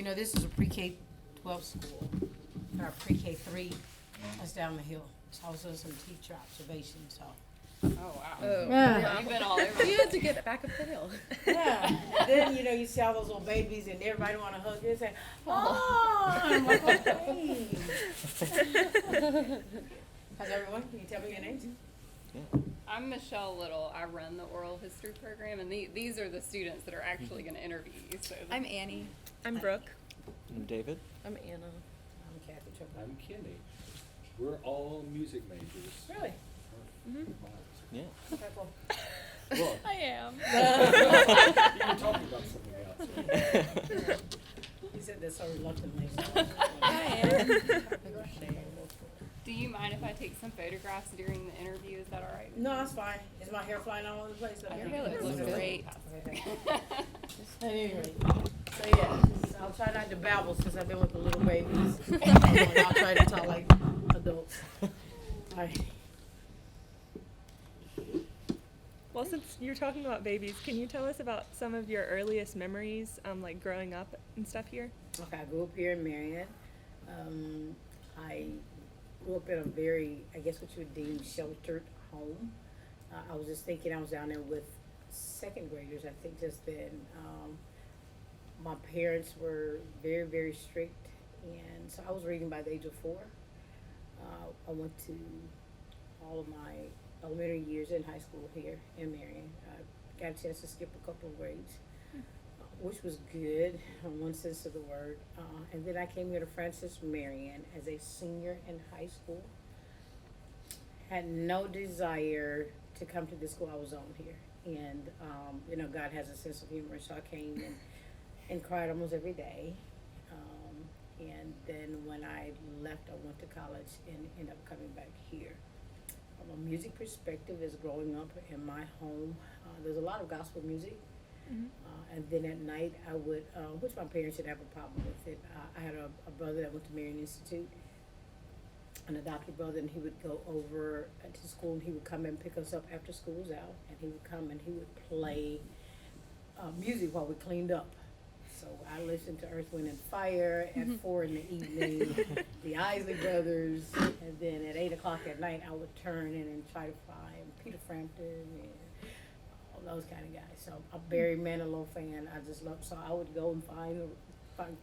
know, this is a pre-K-12 school. Our pre-K-3 is down the hill. So I was doing some teacher observation, so. Oh, wow. Oh. Yeah. You've been all over. You had to get it back up the hill. Yeah. Then, you know, you see all those little babies and everybody want to hug you and say, oh, I'm like, okay. How's everyone? Can you tell me your names? I'm Michelle Little. I run the oral history program, and these are the students that are actually going to interview you. So I'm Annie. I'm Brooke. I'm David. I'm Anna. I'm Cathy Trimble. I'm Kenny. We're all music majors. Really? Yeah. Okay, cool. Look, I am. you were talking about something else. Right? He said that so reluctantly. I am. do you mind if I take some photographs during the interview? Is that all right? No, that's fine. Is my hair flying all over the place? Your hair looks great. Okay. At any rate, so yeah, I'll try not to babble since I've been with the little babies. I'll try to talk like adults. All right. Well, since you're talking about babies, can you tell us about some of your earliest memories, like growing up and stuff here? Okay, I grew up here in Marion. I grew up in a very, I guess what you would deem sheltered home. I was just thinking, I was down there with second graders, I think just then. My parents were very, very strict, and so I was reading by the age of 4. I went to all of my elementary years in high school here in Marion. I got a chance to skip a couple of grades, which was good in one sense of the word. And then I came here to Francis Marion as a senior in high school. Had no desire to come to this school. I was on here. And, you know, God has a sense of humor, so I came and cried almost every day. And then when I left, I went to college and ended up coming back here. From a music perspective, is growing up in my home, there's a lot of gospel music. And then at night, I would, which my parents didn't have a problem with it. I had a brother that went to Marion Institute, an adopted brother, and he would go over to school and he would come and pick us up after school was out, and he would come and he would play music while we cleaned up. So I listened to Earth, Wind, and Fire at 4 in the evening, the Isley Brothers, and then at 8 o'clock at night, I would turn in and try to find Peter Frampton and all those kind of guys. So I'm a Barry Manilow fan. I just love, so I would go and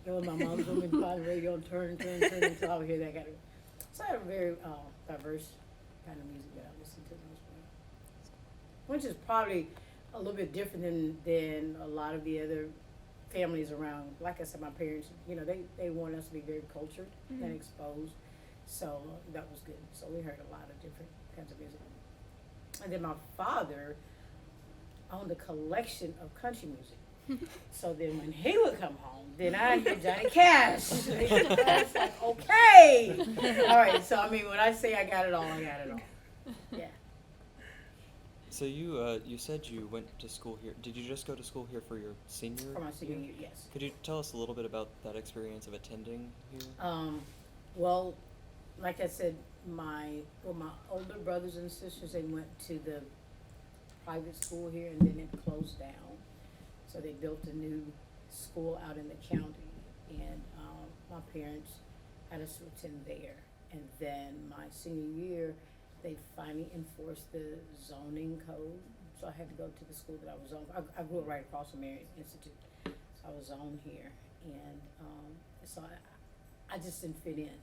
go in my mom's room and find the radio and turn until I would hear that kind of. So I have a very diverse kind of music that I listen to as well, which is probably a little bit different than a lot of the other families around. Like I said, my parents, you know, they want us to be very cultured and exposed, so that was good. So we heard a lot of different kinds of music. And then my father owned a collection of country music. So then when he would come home, then I hear Johnny Cash. It's like, okay. All right, so I mean, when I say I got it all, I got it all. Yeah. So you said you went to school here. Did you just go to school here for your senior? For my senior year, yes. Could you tell us a little bit about that experience of attending here? Well, like I said, my older brothers and sisters, they went to the private school here, and then it closed down. So they built a new school out in the county, and my parents had us to attend there. And then my senior year, they finally enforced the zoning code, so I had to go to the school that I was on. I grew up right across from Marion Institute, so I was on here, and so I just didn't fit in.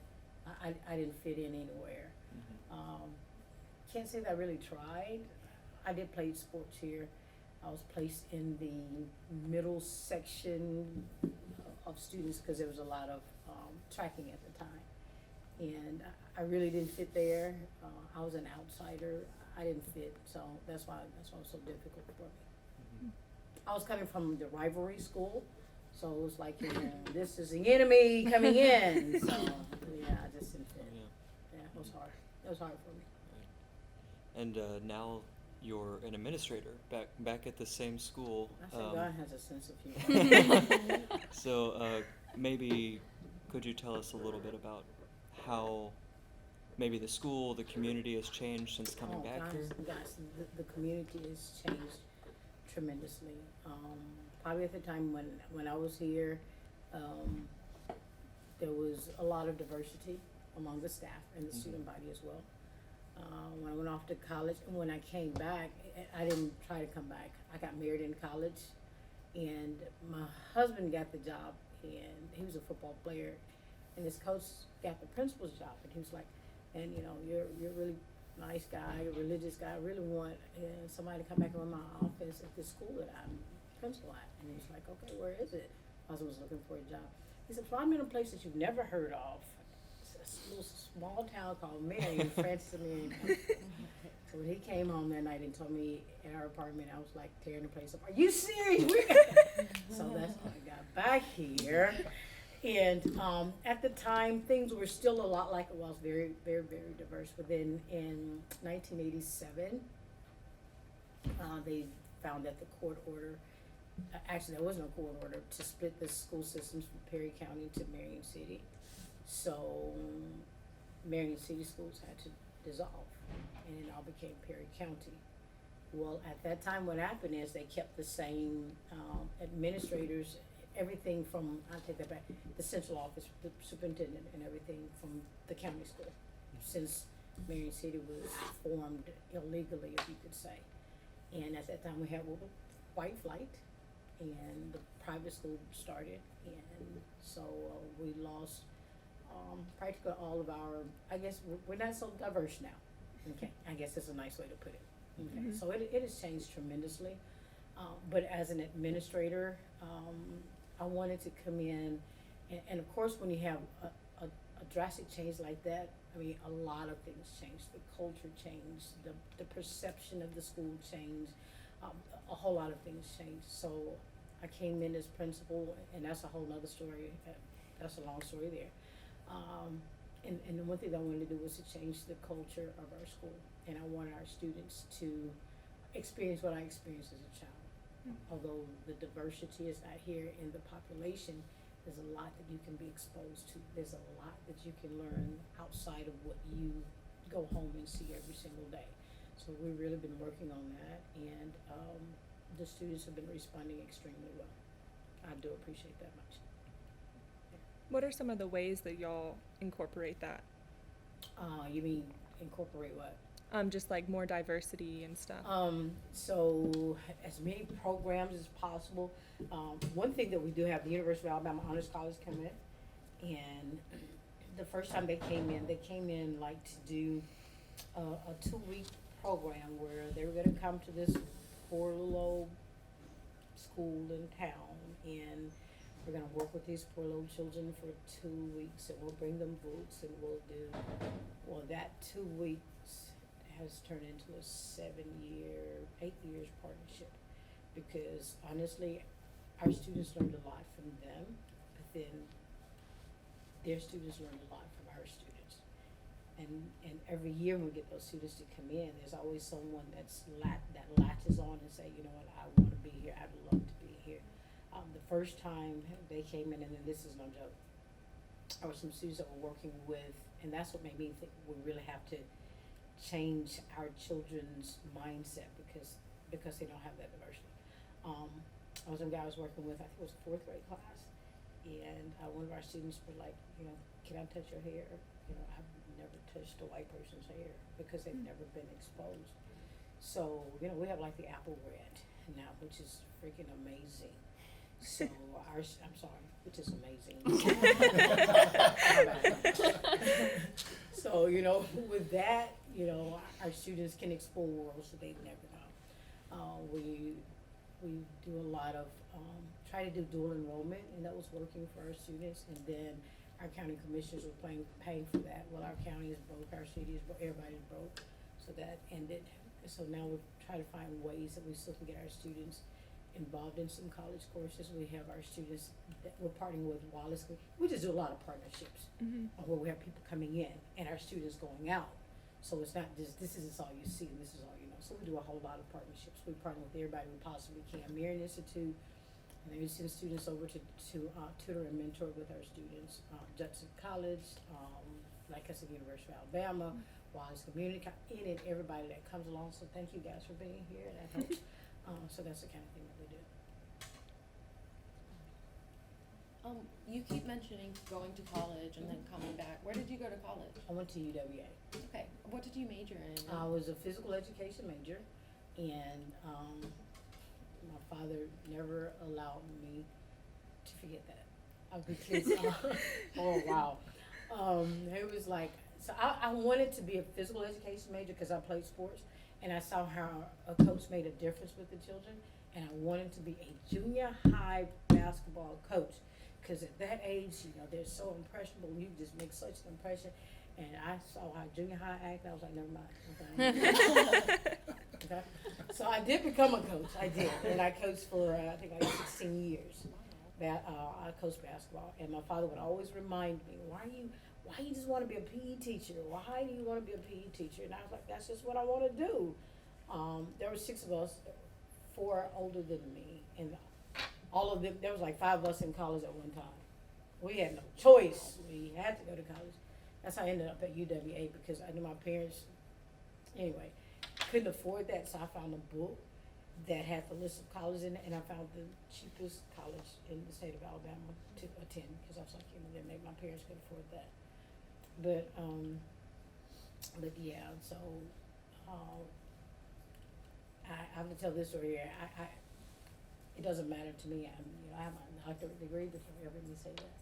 I didn't fit in anywhere. Can't say that I really tried. I did play sports here. I was placed in the middle section of students because there was a lot of tracking at the time. And I really didn't fit there. I was an outsider. I didn't fit, so that's why it was so difficult for me. I was coming from the rivalry school, so it was like, you know, this is the enemy coming in. So yeah, I just didn't fit. Yeah, it was hard. It was hard for me. And now you're an administrator back at the same school. I think God has a sense of humor. So maybe could you tell us a little bit about how maybe the school, the community has changed since coming back here? Guys, the community has changed tremendously. Probably at the time when I was here, There was a lot of diversity among the staff and the student body as well. When I went off to college, and when I came back, I didn't try to come back. I got married in college, and my husband got the job, and he was a football player, and his coach got the principal's job, and he was like, and you know, you're a really nice guy, a religious guy. I really want somebody to come back in my office at the school that I'm principal at. And he was like, okay, where is it? My husband was looking for a job. He said, well, I'm in a place that you've never heard of. It's a little small town called Marion, Francis Marion School. So when he came home that night and told me in our apartment, I was like tearing the place up. Are you serious? So that's how I got back here. And at the time, things were still a lot like it was, very, very, very diverse. But then in 1987, they found that the court order, actually there was no court order, to split the school systems from Perry County to Marion City. So Marion City schools had to dissolve, and it all became Perry County. Well, at that time, what happened is they kept the same administrators, everything from, I'll take that back, the central office, the superintendent, and everything from the county school, since Marion City was formed illegally, if you could say. And at that time, we had white flight, and the private school started, and so we lost practically all of our, I guess, we're not so diverse now. Okay, I guess that's a nice way to put it. Okay, Mhm. so it has changed tremendously. But as an administrator, I wanted to come in, and of course, when you have a drastic change like that, I mean, a lot of things changed. The culture changed, the perception of the school changed, a whole lot of things changed. So I came in as principal, and that's a whole nother story. That's a long story there. And the one thing that I wanted to do was to change the culture of our school, and I wanted our students to experience what I experienced as a child. Although the diversity is not here in the population, there's a lot that you can be exposed to. There's a lot that you can learn outside of what you go home and see every single day. So we've really been working on that, and the students have been responding extremely well. I do appreciate that much. What are some of the ways that y'all incorporate that? You mean incorporate what? Just like more diversity and stuff. So as many programs as possible. One thing that we do have, the University of Alabama Honors College come in, and the first time they came in like to do a 2-week program where they were gonna come to this poor little old school in town, and we're gonna work with these poor little children for 2 weeks, and we'll bring them books, and we'll do, well, that 2 weeks has turned into a 8 years partnership, because honestly, our students learned a lot from them, but then their students learned a lot from our students. And every year when we get those students to come in, there's always someone that latches on and say, you know what, I wanna be here, I'd love to be here. The first time they came in, and then this is no joke, there were some students that we're working with, and that's what made me think we really have to change our children's mindset, because they don't have that diversity. I was a guy I was working with, I think it was 4th grade class, and one of our students were like, you know, can I touch your hair? You know, I've never touched a white person's hair, because they've never been exposed. So, you know, we have like the apple red now, which is freaking amazing. So I'm sorry, which is amazing. So, you know, with that, you know, our students can explore worlds that they've never known. We do a lot of, try to do dual enrollment, and that was working for our students, and then our county commissioners were paying for that. Well, our county is broke, our city is broke, everybody's broke, so that ended. So now we're trying to find ways that we still can get our students involved in some college courses. We have our students that we're partnering with Wallace. We just do a lot of partnerships where we have people coming in and our students going out. So it's not just, this is all you see and this is all you know. So we do a whole lot of partnerships. We partner with everybody we possibly can. Marion Institute, and then we send students over to tutor and mentor with our students. Judson College, like I said, University of Alabama, Wallace Community, any and everybody that comes along. So thank you guys for being here. That helps. So that's the kind of thing that we do. You keep mentioning going to college and then coming back. Where did you go to college? I went to UWA. Okay. What did you major in? I was a physical education major, and my father never allowed me to forget that. Because, oh wow, it was like, so I wanted to be a physical education major because I played sports, and I saw how a coach made a difference with the children, and I wanted to be a junior high basketball coach. Because at that age, you know, they're so impressionable, you just make such an impression. And I saw how junior high act, I was like, never mind. Okay. So I did become a coach, I did. And I coached for, I think I had 16 years. I coached basketball. And my father would always remind me, why you just want to be a PE teacher? Why do you want to be a PE teacher? And I was like, that's just what I want to do. There were 6 of us, 4 older than me. And all of them, there was like 5 of us in college at one time. We had no choice. We had to go to college. That's how I ended up at UWA, because I knew my parents, anyway, couldn't afford that. So I found a book that had the list of colleges in it, and I found the cheapest college in the state of Alabama to attend, because I was like, you know, maybe my parents could afford that. But yeah, so I have to tell this story here. It doesn't matter to me. I have my doctorate degree before you ever even say that.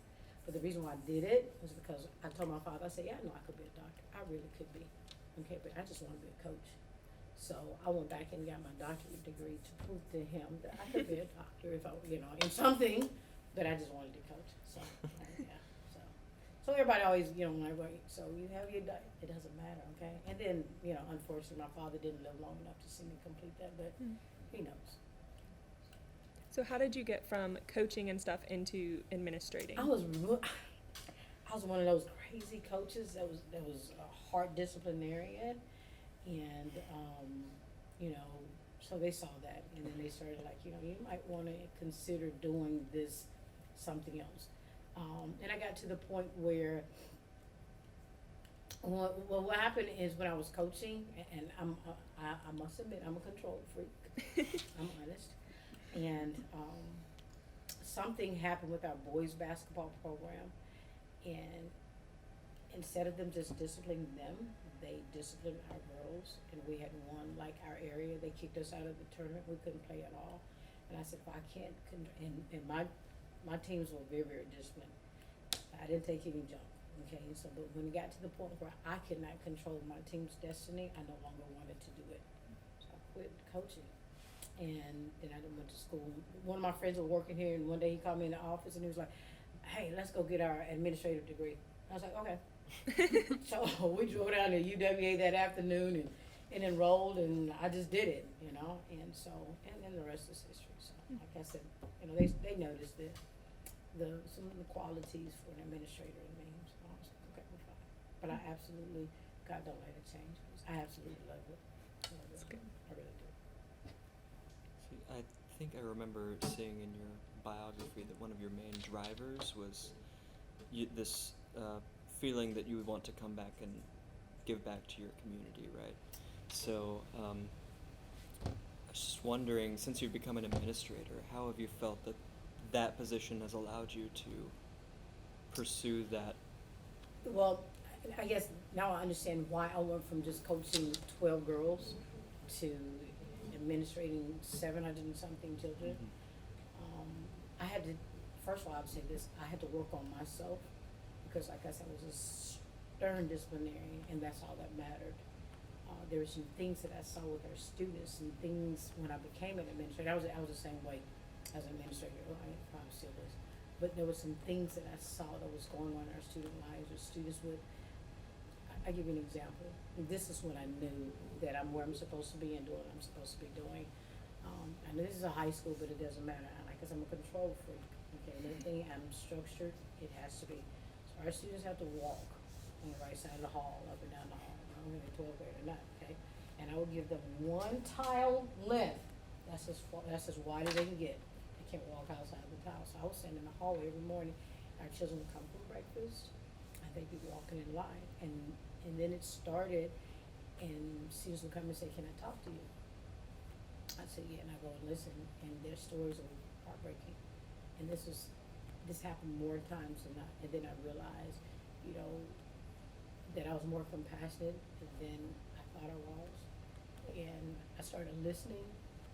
But the reason why I did it was because I told my father, I said, yeah, I know I could be a doctor. I really could be. Okay, but I just want to be a coach. So I went back and got my doctorate degree to prove to him that I could be a doctor if I, you know, in something, but I just wanted to coach. So, yeah. So everybody always, you know, like, wait, so you have your it doesn't matter, okay? And then, you know, unfortunately, my father didn't live long enough to see me complete that, but he knows. So how did you get from coaching and stuff into administrating? I was one of those crazy coaches that was a hard disciplinarian, and you know, so they saw that, and then they started like, you know, you might want to consider doing this something else, and I got to the point where what happened is when I was coaching, and I must admit I'm a control freak. I'm honest. And something happened with our boys basketball program, and instead of them just disciplining them, they disciplined our girls, and we had won like our area. They kicked us out of the tournament. We couldn't play at all. And I said, well, I can't, and my teams were very, very disciplined. I didn't take any jump, okay? So, but when it got to the point where I could not control my team's destiny, I no longer wanted to do it. So I quit coaching. And then I went to school. One of my friends was working here, and one day he called me in the office, and he was like, hey, let's go get our administrative degree. I was like, okay. So we drove down to UWA that afternoon and enrolled, and I just did it, you know. And so, and then the rest is history. So, like I said, you know, they noticed that some of the qualities for an administrator in me. So I was like, okay, we're fine. But I absolutely, God, don't let it change. I absolutely love it. That's good. I really do. See, I think I remember seeing in your biography that one of your main drivers was this feeling that you would want to come back and give back to your community, right? So I was just wondering, since you've become an administrator, how have you felt that position has allowed you to pursue that? Well, I guess now I understand why I went from just coaching 12 girls to administrating 700 and something children. I had to, first of all, I would say this, I had to work on myself, because like I said, I was a stern disciplinarian, and that's all that mattered. There were some things that I saw with our students, and things when I became an administrator, I was the same way as an administrator, I probably still is. But there were some things that I saw that was going on in our student lives, or students would, I'll give you an example. This is when I knew that I'm where I'm supposed to be and doing what I'm supposed to be doing. I know this is a high school, but it doesn't matter, because I'm a control freak. Okay, and everything I'm structured, it has to be. So our students have to walk on the right side of the hall, up and down the hall. I don't know if they're 12th grade or not, okay? And I would give them one tile length. That's as wide as they can get. They can't walk outside of the tile. So I was standing in the hallway every morning. Our children would come from breakfast, and they'd be walking in line. And then it started, and students would come and say, can I talk to you? I said, yeah, and I go and listen, and their stories are heartbreaking. And this was this happened more times than not, and then I realized, you know, that I was more compassionate than I thought I was. And I started listening,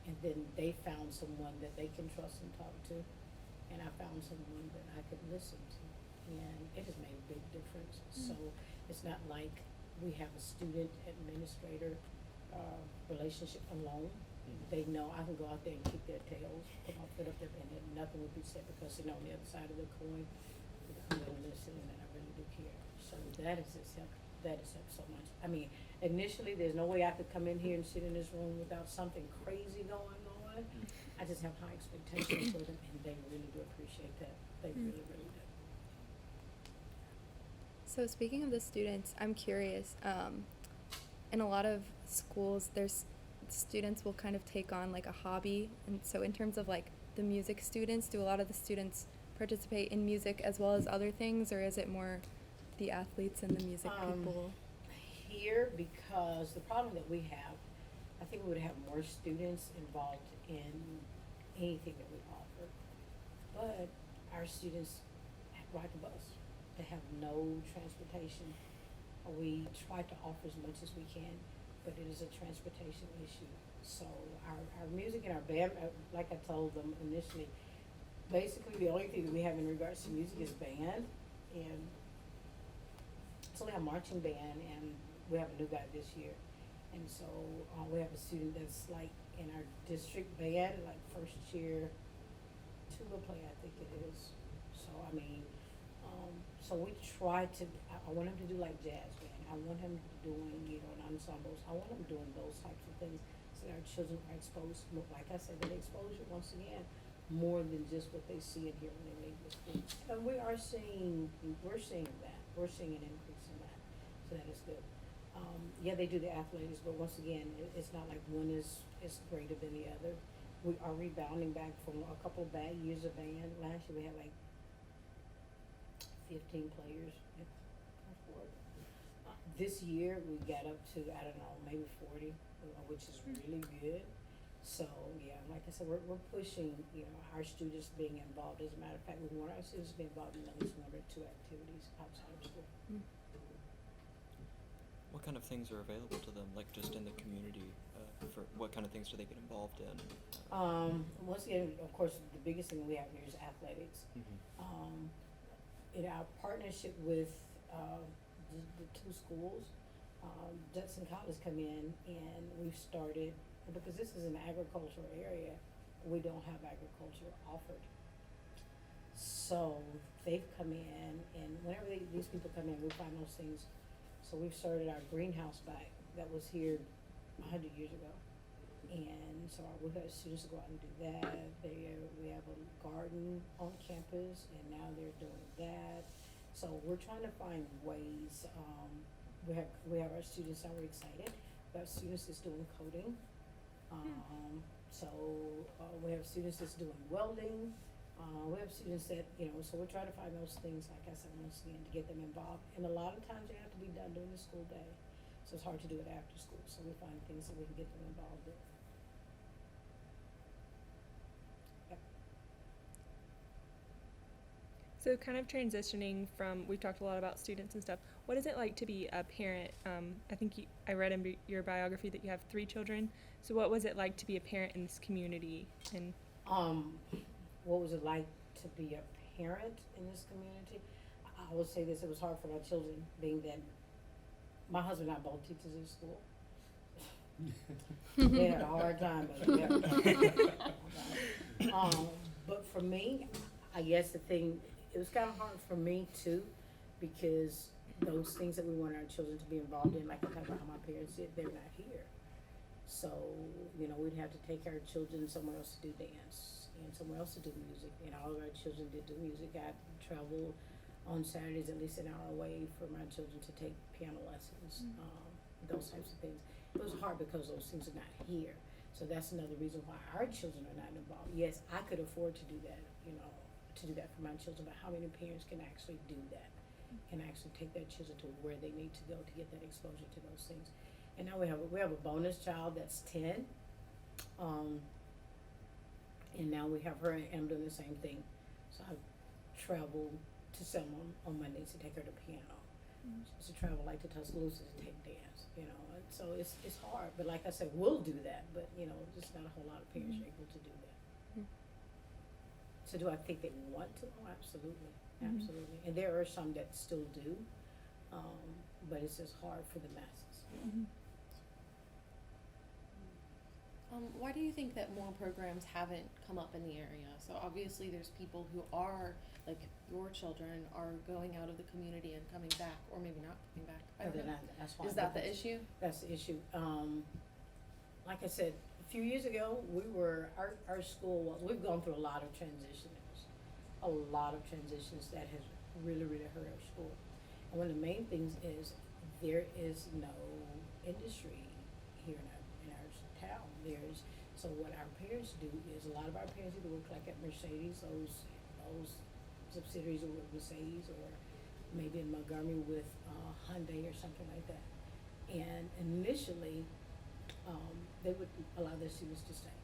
and then they found someone that they can trust and talk to, and I found someone that I could listen to, and it has made a big difference. So it's not like we have a student administrator relationship alone. They know I can go out there and kick their tails, put my foot up there, and then nothing would be said because, you know, on the other side of the coin, I'm gonna listen and I really do care. So that has helped, so much. I mean, initially, there's no way I could come in here and sit in this room without something crazy going on. I just have high expectations for them, and they really do appreciate that. They really, really do. So speaking of the students, I'm curious, in a lot of schools, there's students will kind of take on like a hobby, and so in terms of like the music students, do a lot of the students participate in music as well as other things, or is it more the athletes and the music people? Here, because the problem that we have, I think we would have more students involved in anything that we offer. But our students ride the bus. They have no transportation. We try to offer as much as we can, but it is a transportation issue. So our music and our band, like I told them initially, basically the only thing that we have in regards to music is band, and so we have marching band, and we have a new guy this year. And so we have a student that's like in our district band, like first year tuba player, I think it is. So I mean, so we try to, I want him to do like jazz band. I want him doing, you know, ensembles. I want him doing those types of things so that our children are exposed, like I said, that exposure, once again, more than just what they see and hear when they leave the school. And we're seeing that. We're seeing an increase in that. So that is good. Yeah, they do the athletics, but once again, it's not like one is greater than the other. We are rebounding back from a couple of bad years of band. Last year we had like 15 players. This year we got up to, I don't know, maybe 40, which is really good. So yeah, like I said, we're pushing, you know, our students being involved. As a matter of fact, we want our students to be involved in at least one or two activities outside of school. What kind of things are available to them, like just in the community? For what kind of things do they get involved in? Once again, of course, the biggest thing we have here is athletics. In our partnership with the two schools, Judson College come in, and we've started, because this is an agricultural area, we don't have agriculture offered. So they've come in, and whenever these people come in, we find those things. So we've started our greenhouse back that was here 100 years ago. And so we've had students go out and do that. We have a garden on campus, and now they're doing that. So we're trying to find ways. We have our students that are excited. We have students that's doing coding. So we have students that's doing welding. We have students that, you know, so we're trying to find those things, like I said, once again, to get them involved. And a lot of times they have to be done during the school day. So it's hard to do it after school. So we find things that we can get them involved in. Yep. So kind of transitioning from, we've talked a lot about students and stuff. What is it like to be a parent? I think I read in your biography that you have 3 children. So what was it like to be a parent in this community? And what was it like to be a parent in this community? I would say this, it was hard for my children, being that my husband and I both teachers in school. They had a hard time, but they had a hard time. But for me, I guess it was kind of hard for me too, because those things that we want our children to be involved in, like I talked about how my parents did, they're not here. So, you know, we'd have to take our children somewhere else to do dance and somewhere else to do music. And all of our children did do music. I traveled on Saturdays at least an hour away for my children to take piano lessons, those types of things. It was hard because those things are not here. So that's another reason why our children are not involved. Yes, I could afford to do that, you know, to do that for my children, but how many parents can actually do that? Can actually take their children to where they need to go to get that exposure to those things. And now we have a bonus child that's 10, and now we have her, and I'm doing the same thing. So I've travel to Selma on Mondays to take her to piano. She used to travel like to Tuscaloosa to take dance, you know, and so it's hard, but like I said, we'll do that, but, you know, just not a whole lot of parents are able to do that. So do I think they want to? Oh, absolutely, absolutely. And there are some that still do, but it's just hard for the masses. Why do you think that more programs haven't come up in the area? So obviously there's people who are, like your children, are going out of the community and coming back, or maybe not coming back. I don't know. That's why. Is that the issue? That's the issue. Like I said, a few years ago, our school we've gone through a lot of transitions that has really, really hurt our school. And one of the main things is there is no industry here in our town. So what our parents do is a lot of our parents either work like at Mercedes, those subsidiaries, or with Mercedes, or maybe in Montgomery with Hyundai or something like that. And initially, they would allow their students to stay,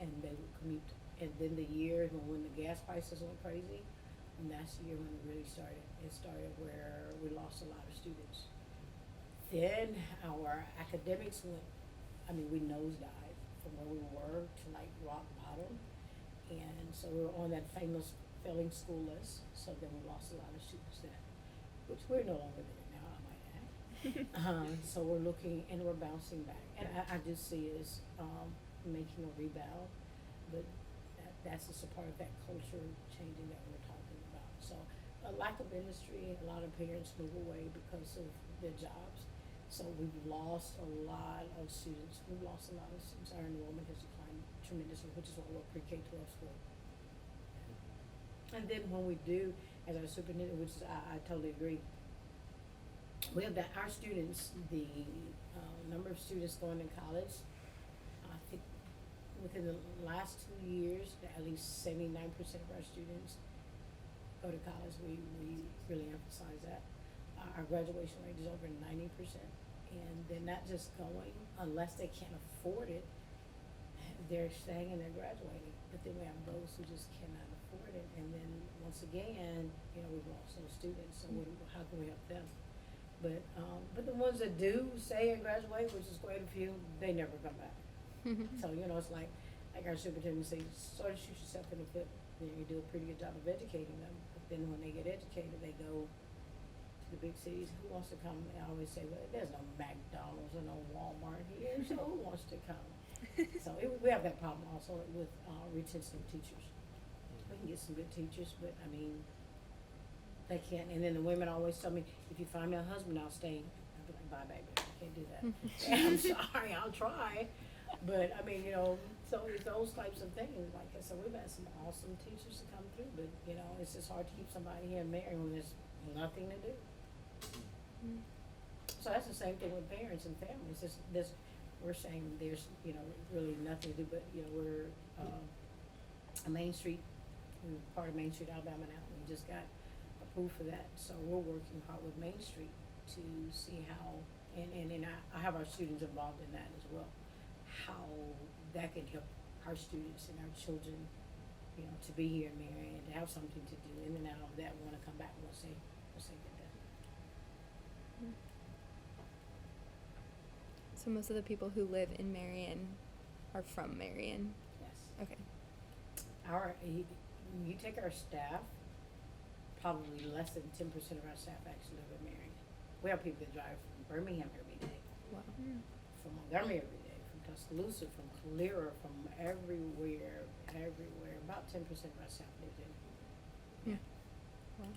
and they would commute. And then the year when the gas prices went crazy, and that's the year when it really started. It started where we lost a lot of students. Then our academics we nosedived from where we were to like rock bottom. And so we were on that famous failing school list. So then we lost a lot of students then, which we're no longer there now, I might add. So we're looking and we're bouncing back. And I just see us making a rebound, but that's just a part of that culture changing that we're talking about. So a lack of industry, a lot of parents move away because of their jobs. So we've lost a lot of students. Our enrollment has declined tremendously, which is why we're pre-K-12 school. And then when we do, as our superintendent, which is, I totally agree, we have our students, the number of students going to college, I think within the last 2 years, at least 79% of our students go to college. We really emphasize that. Our graduation rate is over 90%. And they're not just going unless they can't afford it. They're staying and they're graduating. But then we have those who just cannot afford it. And then once again, we've lost those students. So how can we help them? But the ones that do stay and graduate, which is quite a few, they never come back. So it's like our superintendent says, sort of shoot yourself in the foot. You do a pretty good job of educating them. But then when they get educated, they go the big cities. Who wants to come? I always say, well, there's no McDonald's or no Walmart here, so who wants to come? So we have that problem also with retention of teachers. We can get some good teachers, but they can't. And then the women always tell me, if you find me a husband, I'll stay. I'll be like, bye, baby, I can't do that. I'm sorry, I'll try. But so it's those types of things. Like I said, we've had some awesome teachers to come through, but it's just hard to keep somebody here in Marion when there's nothing to do. So that's the same thing with parents and families. We're saying there's really nothing to do, but we're a Main Street, we're part of Main Street, Alabama now. We just got approved for that, so we're working hard with Main Street to see how, and I have our students involved in that as well, how that can help our students and our children, to be here in Marion, to have something to do, in and out of that, want to come back once they get that. So most of the people who live in Marion are from Marion. Yes. Okay. You take our staff, probably less than 10% of our staff actually live in Marion. We have people that drive from Birmingham every day, Wow. from Montgomery every day, from Tuscaloosa, from Calera, from everywhere. About 10% of our staff lives in. Yeah. Wow.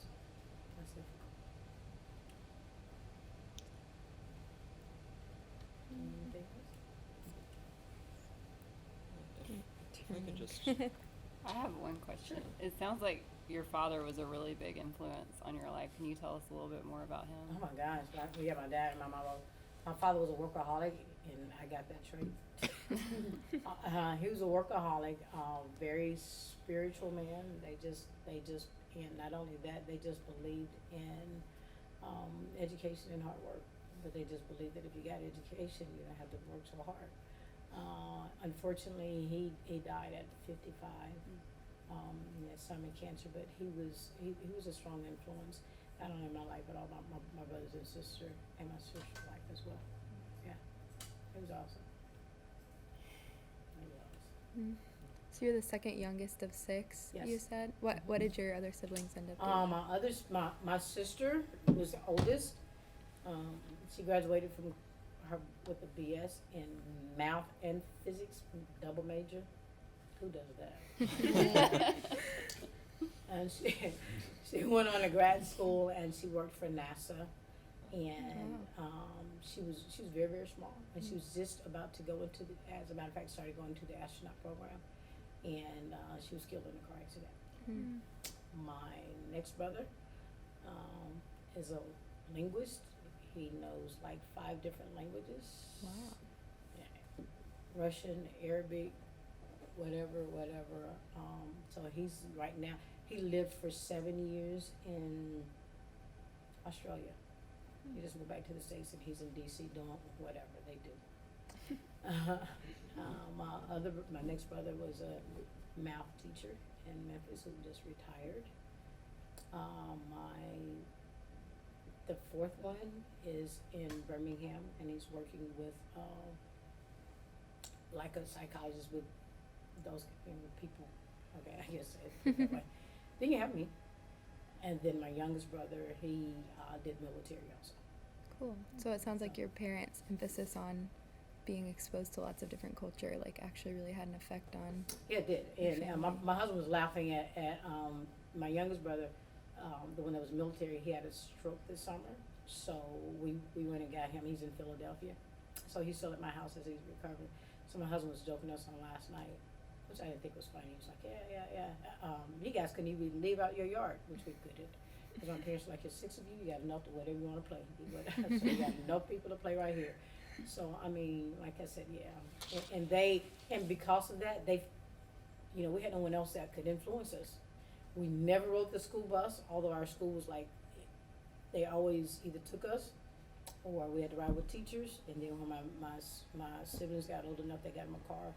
So that's it. Anything else? If I could just, I have one question. It sounds like your father was a really big influence on your life. Can you tell us a little bit more about him? Oh my gosh, we have my dad and my mom. My father was a workaholic, and I got that trait. He was a workaholic, very spiritual man. They just, and not only that, they just believed in education and hard work. But they just believed that if you got education, you don't have to work so hard. Unfortunately, he died at 55, He had stomach cancer, but he was a strong influence, not only in my life, but all my brothers and sister and my sister's life as well. Yeah, it was awesome. It was. Mm. So you're the second youngest of 6, Yes. you said? What did your other siblings end up doing? My sister was the oldest. She graduated from her with a BS in math and physics, double major. Who does that? And she went on to grad school and she worked for NASA. And she was very, very small, and she was just about to go into as a matter of fact, started going to the astronaut program, and she was killed in a car accident. Mm. My next brother is a linguist. He knows like 5 different languages. Wow. Yeah. Russian, Arabic, whatever. So he's right now. He lived for 7 years in Australia. He just moved back to the States, and he's in DC doing whatever they do. My next brother was a math teacher in Memphis who just retired. The 4th one is in Birmingham, and he's working with like a psychologist with those people. Okay, I guess it that way. Then you have me, and then my youngest brother, he did military also. Cool. So it sounds like your parents' emphasis on being exposed to lots of different culture, like, actually really had an effect on. Yeah, it did. And my husband was laughing at my youngest brother, the one that was military. He had a stroke this summer, so we went and got him. He's in Philadelphia, so he's still at my house as he's recovering. So my husband was joking us on last night, which I didn't think was funny. He was like, yeah. You guys couldn't even leave out your yard, which we couldn't. Because my parents were like, there's 6 of you, you got enough to whatever you want to play. So you got enough people to play right here. So, I mean, like I said, yeah. And because of that, we had no one else that could influence us. We never rode the school bus, although our school was like, they always either took us or we had to ride with teachers. And then when my siblings got old enough, they got them a car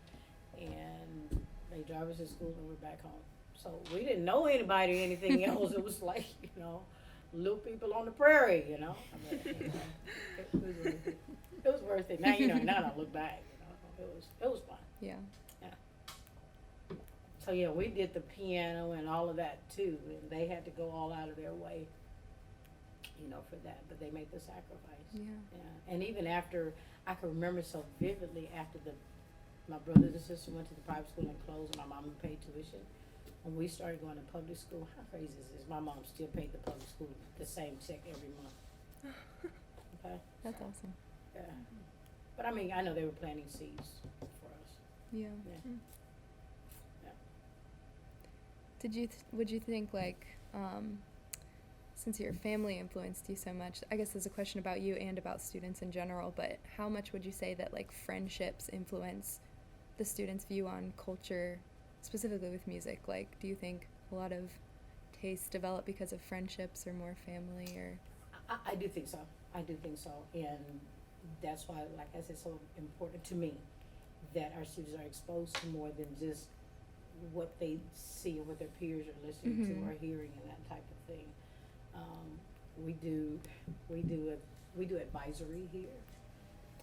and they drive us to school and we're back home. So we didn't know anybody or anything else. It was like, little people on the prairie, I mean, it was worth it. Now, now I look back, it was fun. Yeah. So yeah, we did the piano and all of that too, and they had to go all out of their way, for that, but they made the sacrifice. Yeah. And even after, I can remember so vividly after my brothers and sisters went to the private school and closed, and my mom paid tuition. When we started going to public school, how crazy is this? My mom still paid the public school the same check every month. Okay? That's awesome. Yeah. But I mean, I know they were planting seeds for us. Yeah. Yeah. Yeah. Would you think, like, since your family influenced you so much, I guess there's a question about you and about students in general, but how much would you say that, like, friendships influence the students' view on culture, specifically with music? Like, do you think a lot of tastes develop because of friendships or more family, or? I do think so. And that's why, like I said, it's so important to me that our students are exposed to more than just what they see and what their peers are listening to or hearing and that type of thing. We do advisory here,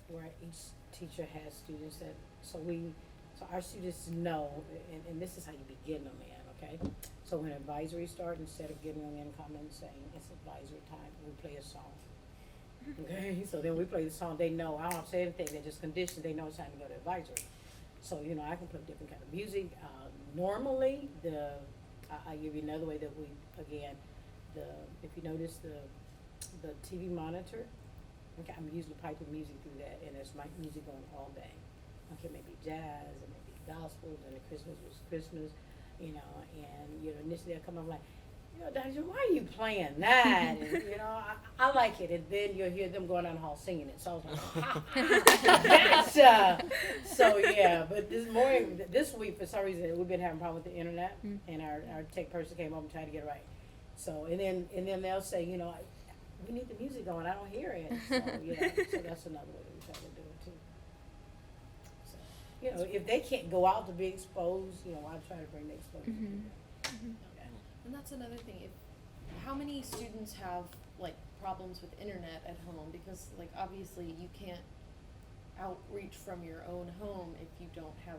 where each teacher has students so our students know, and this is how you begin them in, okay? So when advisory starts, instead of getting them in, coming and saying, it's advisory time, we play a song. Okay, so then we play the song, they know, I don't have to say anything, they're just conditioned, they know it's time to go to advisory. So, I can play different kind of music. Normally, I'll give you another way that if you notice the TV monitor, okay, I'm usually piping music through that, and there's my music on all day. Okay, maybe jazz, and maybe gospel, and the Christmas was Christmas, and initially I come up like, Dr., why are you playing that? And, I like it, and then you'll hear them going down the hall singing it. So I was like, gotcha. So yeah, but this week for some reason we've been having a problem with the internet, and our tech person came up and tried to get it right. So and then they'll say, we need the music going. I don't hear it. So yeah, so that's another way that we try to do it too. So. you know, if they can't go out to be exposed, you know, I try to bring the exposure. And that's another thing. How many students have like problems with internet at home? Because like obviously you can't outreach from your own home if you don't have.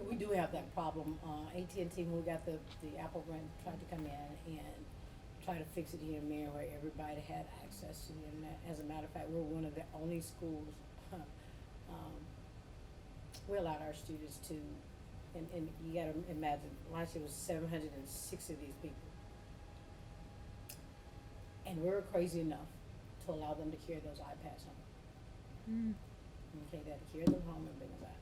We do have that problem. AT&T, when we got the Apple grant, tried to come in and try to fix it here in Marion where everybody had access to the internet. As a matter of fact, we're one of the only schools, we allowed our students to, and you gotta imagine, last year was 706 of these people. And we're crazy enough to allow them to carry those iPads home. Okay, they had to carry them home and bring them back.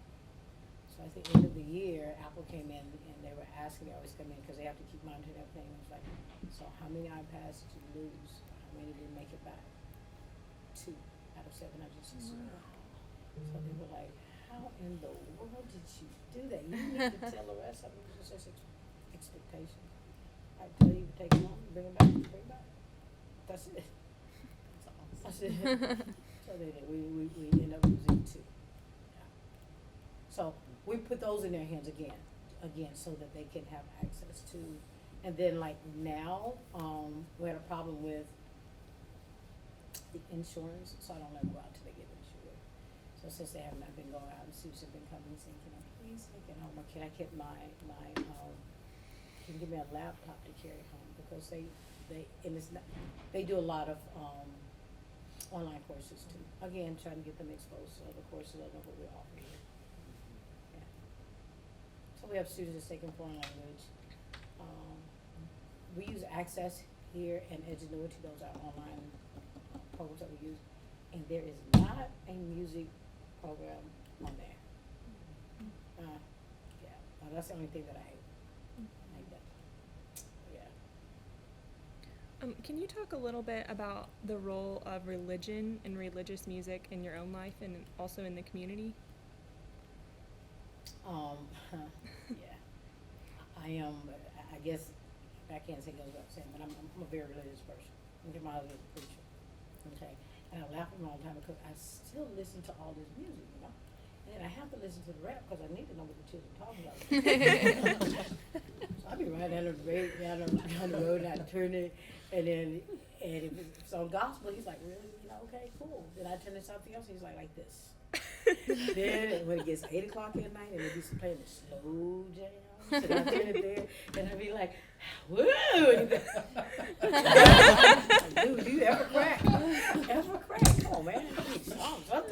So at the end of the year, Apple came in and they were asking, they always come in because they have to keep monitoring everything. It was like, so how many iPads did you lose? How many didn't make it back? 2 out of 760. So they were like, how in the world did you do that? You need to tell the rest of them. It's just expectation. I tell you to take them home, bring them back, bring them back. That's it. That's it. So they did. We end up losing 2. Yeah. So we put those in their hands again, so that they can have access to. And then like now, we had a problem with the insurance, so I don't let them go out till they get insured. So since they have not been going out, and students have been coming and saying, can I please take it home, or can I get can you give me a laptop to carry home, because they and it's not, they do a lot of online courses too. Again, trying to get them exposed to other courses other than what we offer here. Yeah. So we have students that's taking foreign language. We use Access here and Edgenuity, those are online programs that we use. And there is not a music program on there. Yeah, that's the only thing that I hate. I hate that. Yeah. Can you talk a little bit about the role of religion and religious music in your own life and also in the community? Yeah. I am, I guess, I can't say goes without saying, but I'm a very religious person. Okay, my husband's a preacher. Okay. And I laugh at him all the time because I still listen to all this music, you know. And I have to listen to the rap because I need to know what the children are talking about. So I'll be riding down the road and I turn it, and if it's on gospel, he's like, really? You know, okay, cool. Then I turn to something else, he's like this. Then when it gets 8 o'clock at night and they be playing the slow jam, so I turn it there and I be like, woo! Dude, you ever crack? Ever crack? Come on, man. Sometimes.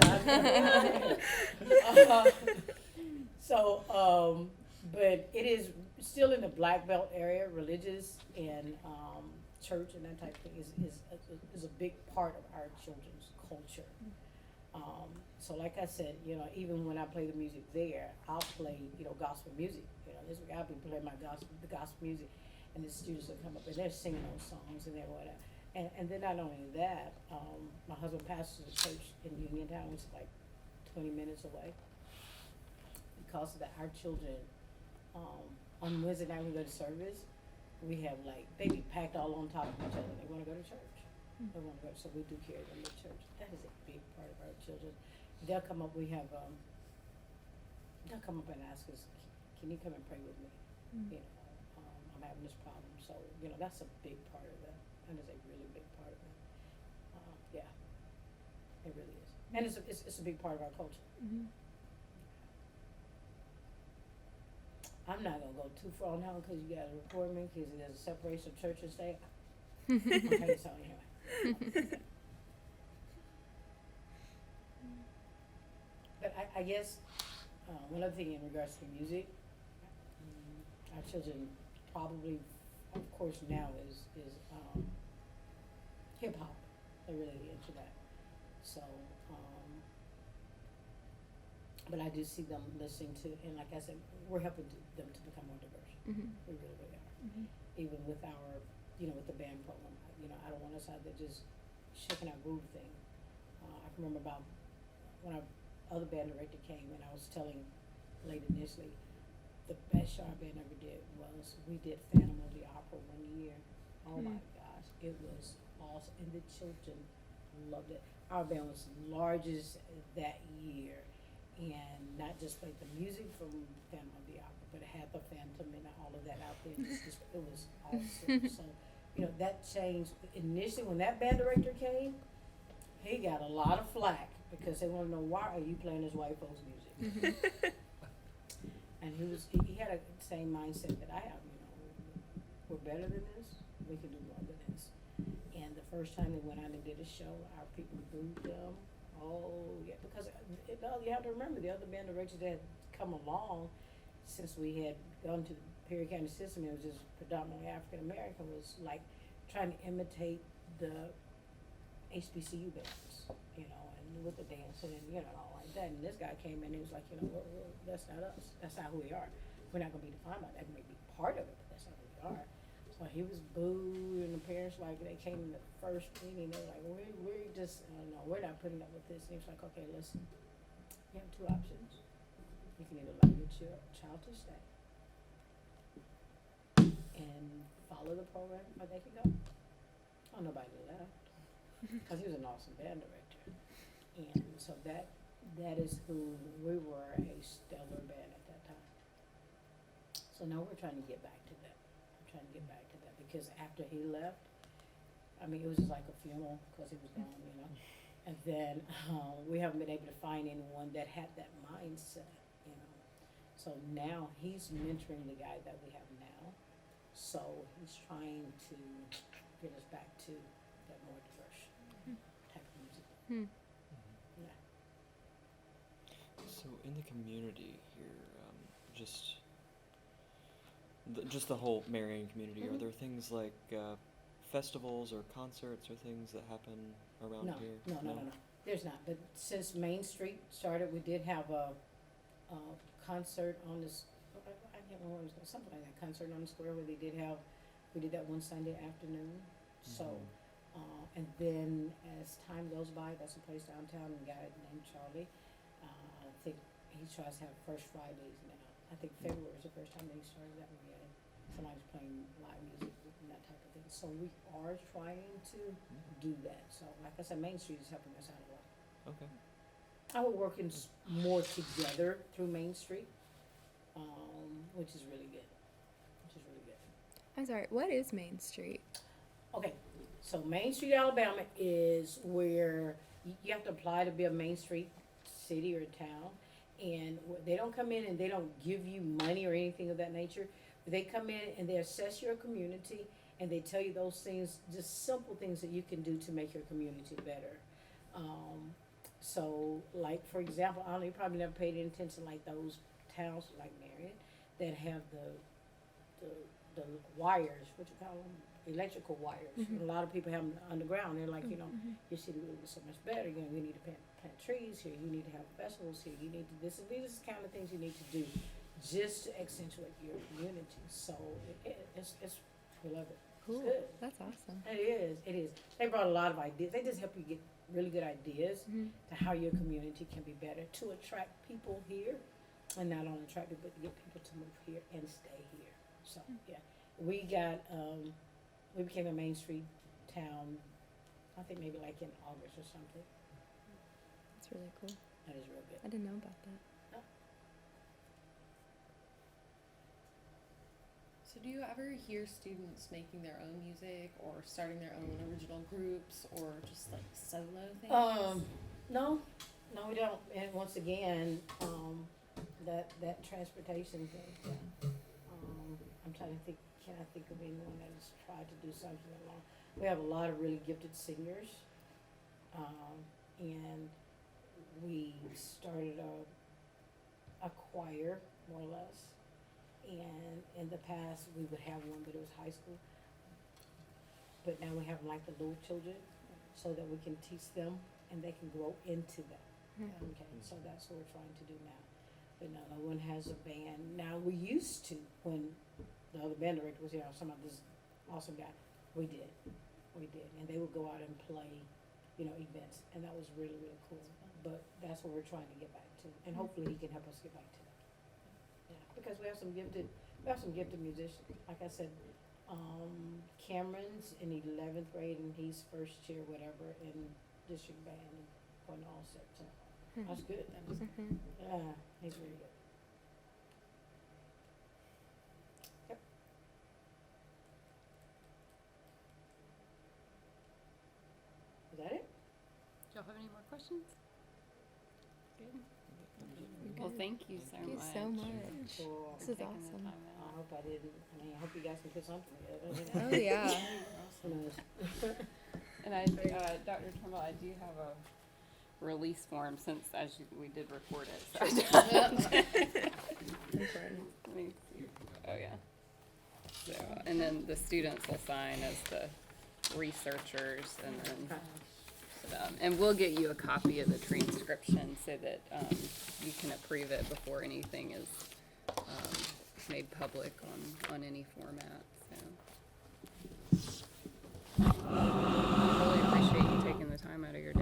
But it is still in the black belt area. Religious and church and that type of thing is a big part of our children's culture. So like I said, you know, even when I play the music there, I'll play, you know, gospel music. You know, this week I'll be playing the gospel music, and the students will come up and they're singing those songs and they're whatever. And then not only that, my husband pastors a church in Uniontown, which is like 20 minutes away. Because of that, our children, on Wednesday night when we go to service, we have like, they be packed all on top of each other. They want to go to church. They want to go, so we do carry them to church. That is a big part of our children. They'll come up, they'll come up and ask us, can you come and pray with me? You know, I'm having this problem. So, you know, that's a big part of that. That is a really big part of that. Yeah, it really is. And it's a big part of our culture. I'm not gonna go too far now because you gotta report me because there's a separation of church and state. Okay, so anyway. But I guess one other thing in regards to music, our children probably, of course, now is hip hop. They're really into that. So, but I do see them listening to, and like I said, we're helping them to become more diverse. We really, really are. Even with our, you know, with the band program, you know, I don't want us out there just shaking our groove thing. I can remember about when our other band director came, and I was telling Lady initially, the best show our band ever did was we did Phantom of the Opera one year. Oh my gosh, it was awesome, and the children loved it. Our band was the largest that year, and not just played the music from Phantom of the Opera, but it had the Phantom and all of that out there. It was awesome. So, you know, that changed. Initially, when that band director came, he got a lot of flack because they want to know, why are you playing this white folks music? And he had a same mindset that I have, you know, we're better than this, we can do more than this. And the first time they went out and did a show, our people booed them. Oh, yeah, because you have to remember, the other band directors that had come along since we had gone to the Perry County system, it was just predominantly African American, was like trying to imitate the HBCU bands, you know, and with the dancing and, you know, all like that. And this guy came in and he was like, you know, that's not us. That's not who we are. We're not going to be defined by that. We may be part of it, but that's not who we are. So he was booed, and the parents, like, they came in the first meeting, they were like, we're just, no, we're not putting up with this. And he was like, okay, listen, you have two options. You can either allow your child to stay and follow the program, or they can go. Oh, nobody left. Because he was an awesome band director. And so that is who we were, a stellar band at that time. So now we're trying to get back to that. Because after he left, I mean, it was just like a funeral because he was gone, you know. And then we haven't been able to find anyone that had that mindset, you know. So now he's mentoring the guy that we have now. So he's trying to get us back to that more diverse type of music. Yeah. So in the community here, just the whole Marion community, are there things like festivals or concerts or things that happen around here? No. There's not. But since Main Street started, we did have a concert on this. I can't remember what it was, something like that. Concert on the square where we did that one Sunday afternoon. So, and then as time goes by, that's a place downtown, a guy named Charlie. I think he tries to have first Fridays now. I think February is the first time they started that one. Yeah, somebody's playing live music and that type of thing. So we are trying to do that. So like I said, Main Street is helping us out a lot. Okay. We're working more together through Main Street, which is really good. I'm sorry, what is Main Street? Okay, so Main Street, Alabama is where you have to apply to be a Main Street city or town. And they don't come in and they don't give you money or anything of that nature. They come in and they assess your community and they tell you those things, just simple things that you can do to make your community better. So, like, for example, I don't know, you probably never paid any attention like those towns like Marion that have the wires, what you call them, electrical wires. And a lot of people have them underground. They're like, you know, your city would be so much better. You know, we need to plant trees here. You need to have festivals here. You need to these are the kind of things you need to do just to accentuate your community. So it's we love it. Cool. It's good. That's awesome. It is. They brought a lot of ideas. They just help you get really good ideas to how your community can be better to attract people here, and not only attract people, but to get people to move here and stay here. So yeah, we got we became a Main Street town. I think maybe like in August or something. That's really cool. That is real good. I didn't know about that. So do you ever hear students making their own music or starting their own original groups or just like solo things? No, we don't. And once again, that transportation thing. I'm trying to think. Can I think of anyone that has tried to do something along? We have a lot of really gifted singers, and we started a choir, more or less. And in the past, we would have one, but it was high school. But now we have like the little children, so that we can teach them and they can grow into that. Okay, so that's what we're trying to do now. But no one has a band. Now we used to, when the other band director was here, some of this awesome guy, we did, and they would go out and play, you know, events, and that was really, really cool. But that's what we're trying to get back to, and hopefully he can help us get back to that. Yeah, because we have some gifted musicians. Like I said, Cameron's in 11th grade, and he's first year, whatever, in district band and going to all set. So That's good. That is Mhm. Yeah, he's really good. Yep. Is that it? Do y'all have any more questions? Well, thank you so Thank you much. so much. Cool. This is Taking the awesome. time I out. hope I didn't, I hope you guys can put something together. Oh yeah. Who knows? And Dr. Trimble, I do have a release form since we did record it. So Important. let me see. Oh yeah. So, and then the students will sign as the researchers, and then and we'll get you a copy of the transcription so that you can approve it before anything is made public on any format. So I really appreciate you taking the time out of your day.